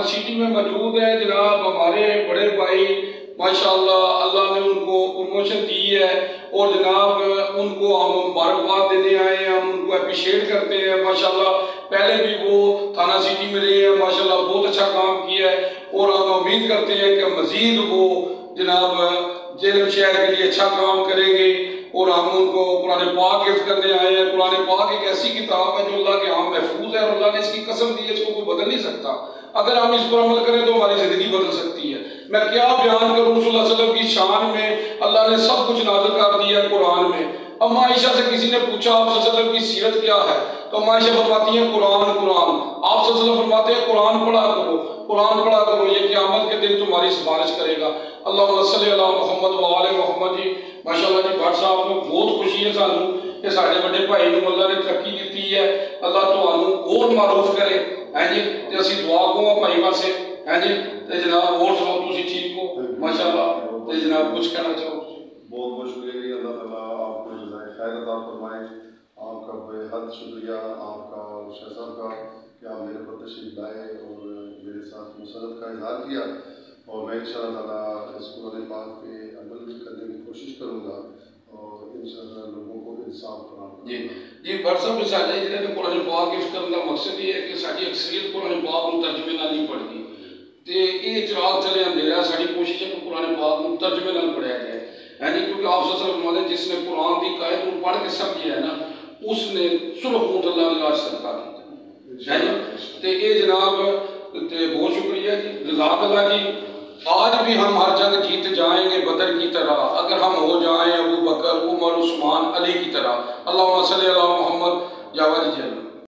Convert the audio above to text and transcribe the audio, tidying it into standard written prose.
City में मौजूद है जनाब हमारे बड़े भाई माशाअल्लाह, अल्लाह ने उनको प्रमोशन दी है और जनाब उनको हम मुबारकबाद देने आए हैं, हम उनको अप्रिशिएट करते हैं माशाअल्लाह। पहले भी वो थाना सिटी में रहे हैं माशाअल्लाह, बहुत अच्छा काम किया है और हम उम्मीद करते हैं कि मज़ीद वो जनाब जेलम शहर के लिए अच्छा काम करेंगे। और हम उनको कुरान पाक हिफ्ज़ करने आए हैं। कुरान पाक एक ऐसी किताब है जो अल्लाह के यहाँ महफूज है और अल्लाह ने इसकी कसम दी है, इसको कोई बदल नहीं सकता। अगर हम इस पर अमल करें तो हमारी ज़िंदगी बदल सकती है। मैं क्या बयान करूँ सल्लल्लाहु अलैहि वसल्लम की शान में, अल्लाह ने सब कुछ नाज़िल कर दिया है कुरान में। अम्मा आयशा से किसी ने पूछा आप सल्लल्लाहु अलैहि वसल्लम की सीरत क्या है, तो अम्मा आयशा फरमाती हैं कुरान कुरान। आप सल्लल्लाहु अलैहि वसल्लम फरमाते हैं कुरान पढ़ा करो, कुरान पढ़ा करो, ये क़यामत के दिन तुम्हारी सिफारिश करेगा। अल्लाहुम्मा सल्ली अला मुहम्मद व आले मुहम्मद जी। माशाअल्लाह जी भट्ट साहब को बहुत खुशी है सानू कि साडे बड़े भाई नूं अल्लाह ने तरक्की दी है। अल्लाह तुहानू और मारूफ करे है जी, ते असीं दुआ करो भाई वास्ते है जी। ते जनाब और सुनाओ, तुसीं ठीक हो माशाअल्लाह, ते जनाब कुछ कहना चाहो? बहुत बहुत शुक्रिया जी, अल्लाह ताला आपको जज़ाए खैर अता फरमाए। आपका बेहद शुक्रिया आपका और शाह साहब का कि आप मेरे पर तशरीफ़ लाए और मेरे साथ मुसरत का इज़हार किया। और मैं इंशाअल्लाह ताला इस कुरान पाक पे अमल करने की कोशिश करूँगा और इंशाअल्लाह लोगों को इंसाफ कराऊँगा। जी जी भट्ट साहब, साडे जिहड़े कुरान पाक हिफ्ज़ करने का मकसद ये है कि साडी अक्सरियत कुरान पाक नूं तर्जमे नाल नहीं पढ़दी, ते ये चिराग थले अंधेरा। साडी कोशिश है कि कुरान पाक नूं तर्जमे नाल पढ़िया जाए है नहीं, क्योंकि आप सल्लल्लाहु जिसने कुरान की कायत को पढ़ के समझिया है ना, उसने सुरखूत अल्लाह की राज सरकार दी है जी। तो ये जनाब ते बहुत शुक्रिया जी, जज़ाकल्लाह जी। आज भी हम हर जंग जीत जाएंगे बदर की तरह, अगर हम हो जाएं अबू बकर उमर उस्मान अली की तरह। अल्लाहुम्मा सल्ली अला मुहम्मद। जावा जी।